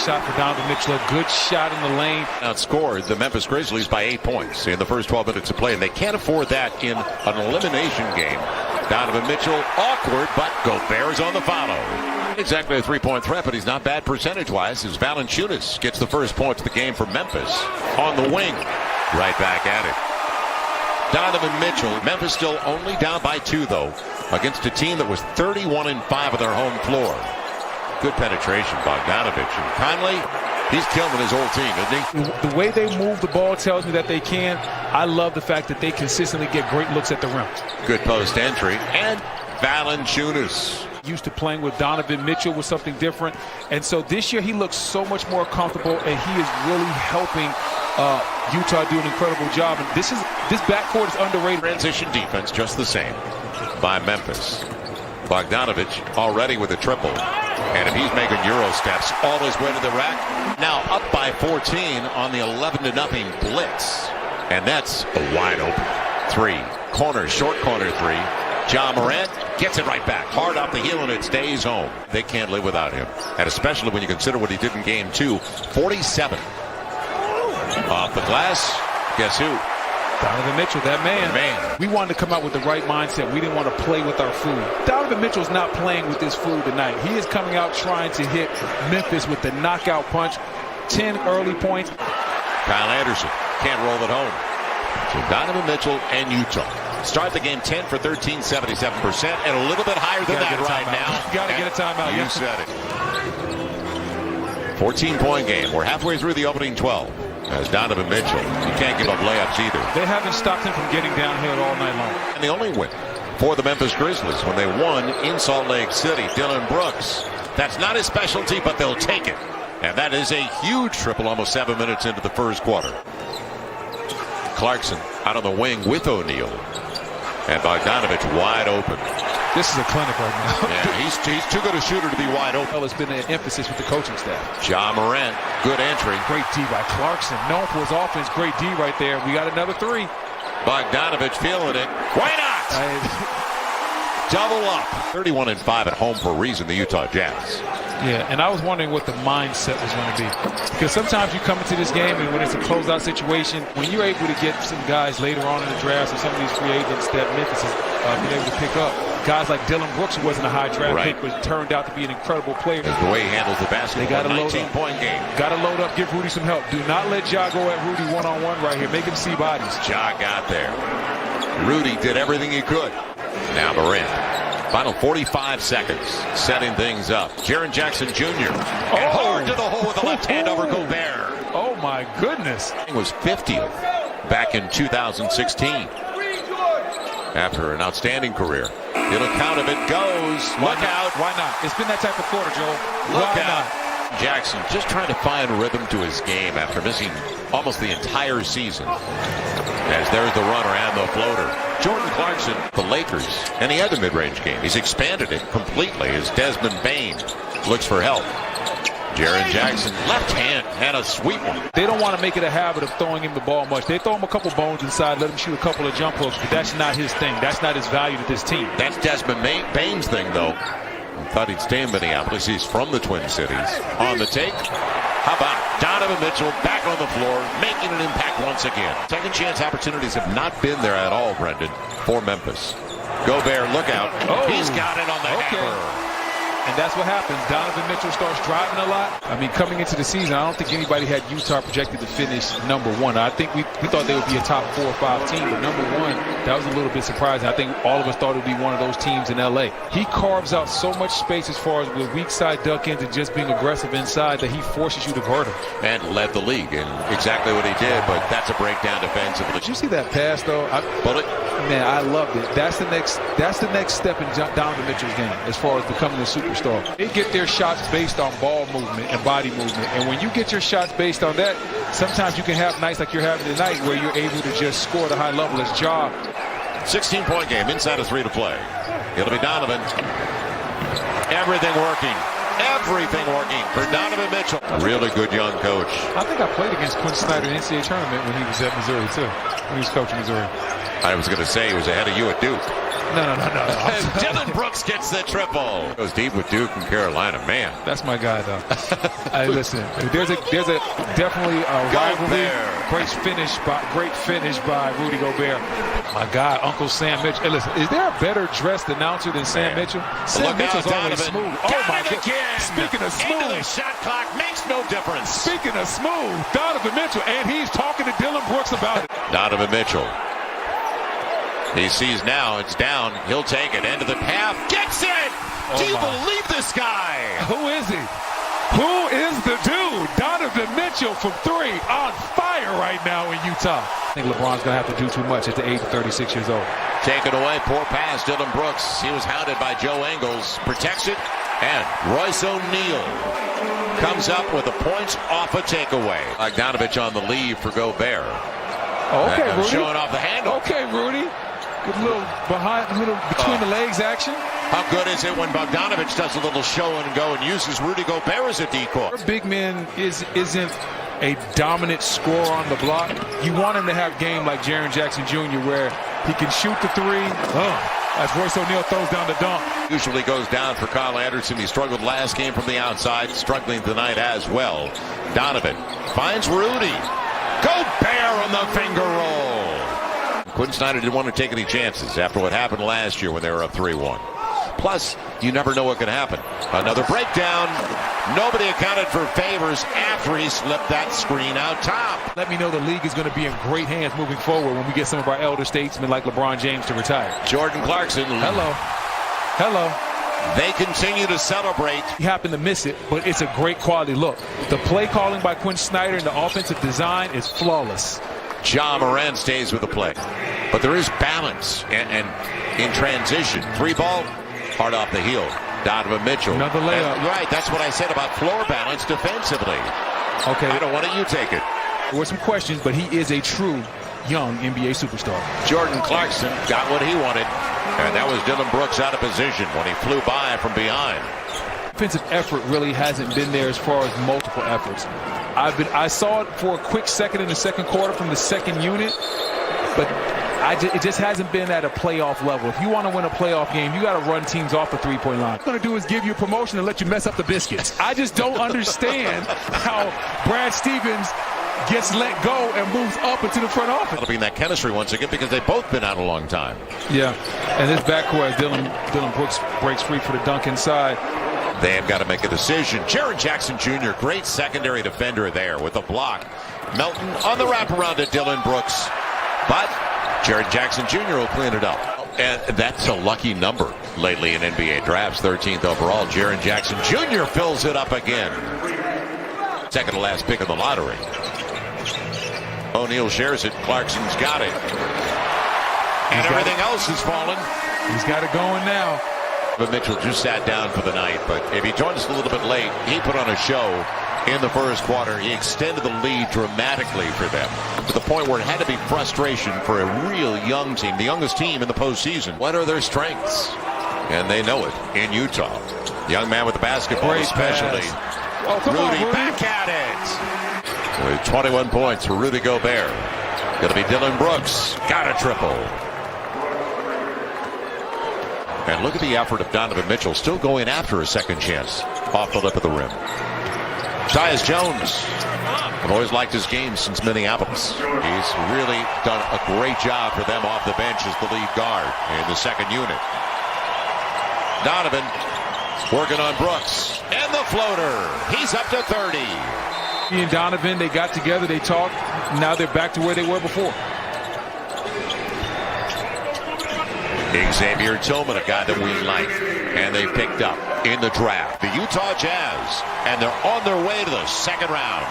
shot for Donovan Mitchell. A good shot in the lane. Outscored the Memphis Grizzlies by 8 points in the first 12 minutes of play, and they can't afford that in an elimination game. Donovan Mitchell, awkward, but Gobert's on the follow. Exactly a three-point threat, but he's not bad percentage-wise as Valanciunas gets the first points of the game for Memphis. On the wing, right back at it. Donovan Mitchell. Memphis still only down by 2, though, against a team that was 31-5 on their home floor. Good penetration, Bogdanovich. And Conley, he's killing his whole team, isn't he? The way they move the ball tells me that they can. I love the fact that they consistently get great looks at the rim. Good post entry. And Valanciunas. Used to playing with Donovan Mitchell was something different. And so this year he looks so much more comfortable, and he is really helping Utah do an incredible job. And this backcourt is underrated. Transition defense just the same by Memphis. Bogdanovich already with a triple. And if he's making Euro steps all his way to the rack, now up by 14 on the 11-0 blitz. And that's a wide open 3. Corner, short corner 3. Ja Morant gets it right back. Hard off the heel, and it stays home. They can't live without him. And especially when you consider what he did in game 2. 47. Off the glass. Guess who? Donovan Mitchell, that man. We wanted to come out with the right mindset. We didn't want to play with our food. Donovan Mitchell's not playing with his food tonight. He is coming out trying to hit Memphis with the knockout punch. 10 early points. Kyle Anderson can't roll it home. So Donovan Mitchell and Utah start the game 10 for 13, 77%, and a little bit higher than that right now. You got to get a timeout. You said it. 14-point game. We're halfway through the opening 12. As Donovan Mitchell, you can't give up layups either. They haven't stopped him from getting downhill all night long. And the only win for the Memphis Grizzlies when they won in Salt Lake City. Dillon Brooks. That's not his specialty, but they'll take it. And that is a huge triple almost 7 minutes into the first quarter. Clarkson out on the wing with O'Neal. And Bogdanovich wide open. This is a clinic right now. Yeah, he's too good a shooter to be wide open. Well, it's been an emphasis with the coaching staff. Ja Morant, good entry. Great D by Clarkson. Known for his offense. Great D right there. We got another 3. Bogdanovich feeling it. Why not? Double up. 31-5 at home for a reason, the Utah Jazz. Yeah, and I was wondering what the mindset was going to be. Because sometimes you come into this game, and when it's a closeout situation, when you're able to get some guys later on in the draft or some of these free agents that Memphis has been able to pick up, guys like Dillon Brooks, who wasn't a high draft pick, but turned out to be an incredible player. That's the way he handles the basketball. They got to 19-point game. Got to load up, give Rudy some help. Do not let Ja go at Rudy one-on-one right here. Make him see bodies. Ja got there. Rudy did everything he could. Now Morant. Final 45 seconds, setting things up. Jaren Jackson Jr. And hard to the hole with the left hand over Gobert. Oh, my goodness. He was 50th back in 2016 after an outstanding career. It'll count if it goes. Look out. Why not? It's been that type of quarter, Joel. Look out. Jackson just trying to find rhythm to his game after missing almost the entire season. As there's the runner and the floater. Jordan Clarkson, the Lakers, and he had the mid-range game. He's expanded it completely as Desmond Bane looks for help. Jaren Jackson, left hand, and a sweet one. They don't want to make it a habit of throwing him the ball much. They throw him a couple bones inside, let him shoot a couple of jump hooks, but that's not his thing. That's not his value to this team. That's Desmond Bane's thing, though. I thought he'd stay in Minneapolis. He's from the Twin Cities. On the take, how about Donovan Mitchell back on the floor, making an impact once again. Second chance opportunities have not been there at all, Brendan, for Memphis. Gobert, look out. Oh, he's got it on the hammer. And that's what happens. Donovan Mitchell starts driving a lot. I mean, coming into the season, I don't think anybody had Utah projected to finish number 1. I think we thought they would be a top 4 or 5 team, but number 1, that was a little bit surprising. I think all of us thought it would be one of those teams in L.A. He carves out so much space as far as with weak side duck ins and just being aggressive inside that he forces you to guard him. And led the league in exactly what he did, but that's a breakdown defensively. Did you see that pass, though? Man, I loved it. That's the next step in Donovan Mitchell's game as far as becoming a superstar. They get their shots based on ball movement and body movement. And when you get your shots based on that, sometimes you can have nights like you're having tonight where you're able to just score at a high level as Ja. 16-point game, inside of 3 to play. It'll be Donovan. Everything working. Everything working for Donovan Mitchell. Really good young coach. I think I played against Quinn Snyder in the NCAA tournament when he was at Missouri, too. When he was coaching Missouri. I was going to say he was ahead of you at Duke. No. Dylan Brooks gets the triple. Goes deep with Duke and Carolina. Man, that's my guy, though. Hey, listen, there's a definitely a rivalry. Great finish by Rudy Gobert. My guy, Uncle Sam Mitchell. Hey, listen, is there a better dressed announcer than Sam Mitchell? Sam Mitchell's always smooth. Oh my God! Speaking of smooth, into the shot clock makes no difference. Speaking of smooth, Donovan Mitchell, and he's talking to Dylan Brooks about it. Donovan Mitchell. He sees now it's down. He'll take it. End of the half. Gets it! Do you believe this guy? Who is he? Who is the dude? Donovan Mitchell from 3 on fire right now in Utah. I think LeBron's going to have to do too much at the age of 36 years old. Taken away. Poor pass. Dylan Brooks. He was hounded by Joe Ingles. Protects it. And Royce O'Neal comes up with the points off a takeaway. Bogdanovich on the leave for Gobert. Okay, Rudy. Showing off the handle. Okay, Rudy. Good little between the legs action. How good is it when Bogdanovich does a little show and go and uses Rudy Gobert as a decoy? Our big man isn't a dominant scorer on the block. You want him to have game like Jaren Jackson Jr. where he can shoot the 3. As Royce O'Neal throws down the dunk. Usually goes down for Kyle Anderson. He struggled last game from the outside, struggling tonight as well. Donovan finds Rudy. Gobert on the finger roll. Quinn Snyder didn't want to take any chances after what happened last year when they were up 3-1. Plus, you never know what can happen. Another breakdown. Nobody accounted for Favors after he slipped that screen out top. Let me know the league is going to be in great hands moving forward when we get some of our elder statesmen like LeBron James to retire. Jordan Clarkson. Hello. They continue to celebrate. He happened to miss it, but it's a great quality look. The play calling by Quinn Snyder and the offensive design is flawless. Ja Morant stays with the play. But there is balance and in transition. 3-ball, hard off the heel. Donovan Mitchell. Another layup. Right, that's what I said about floor balance defensively. Okay. I don't want you take it. There were some questions, but he is a true young NBA superstar. Jordan Clarkson got what he wanted, and that was Dylan Brooks out of position when he flew by from behind. Offensive effort really hasn't been there as far as multiple efforts. I saw it for a quick second in the second quarter from the second unit, but it just hasn't been at a playoff level. If you want to win a playoff game, you got to run teams off the three-point line. What I'm going to do is give you a promotion and let you mess up the biscuits. I just don't understand how Brad Stevens gets let go and moves up into the front office. It'll be in that chemistry once again because they've both been out a long time. Yeah, and this backcourt as Dylan Brooks breaks free for the dunk inside. They have got to make a decision. Jaren Jackson Jr., great secondary defender there with a block. Melton on the wraparound to Dylan Brooks. But Jaren Jackson Jr. will clean it up. And that's a lucky number lately in NBA drafts. 13th overall. Jaren Jackson Jr. fills it up again. Second to last pick of the lottery. O'Neal shares it. Clarkson's got it. And everything else has fallen. He's got it going now. But Mitchell just sat down for the night, but if he joined us a little bit late, he put on a show in the first quarter. He extended the lead dramatically for them to the point where it had to be frustration for a real young team, the youngest team in the postseason. What are their strengths? And they know it in Utah. Young man with the basketball, great especially. Rudy back at it. With 21 points for Rudy Gobert. Going to be Dylan Brooks. Got a triple. And look at the effort of Donovan Mitchell, still going after a second chance off the lip of the rim. Tyus Jones. I've always liked his game since Minneapolis. He's really done a great job for them off the bench as the lead guard in the second unit. Donovan working on Brooks. And the floater. He's up to 30. He and Donovan, they got together, they talked. Now they're back to where they were before. Xavier Tillman, a guy that we like, and they picked up in the draft. The Utah Jazz, and they're on their way to the second round.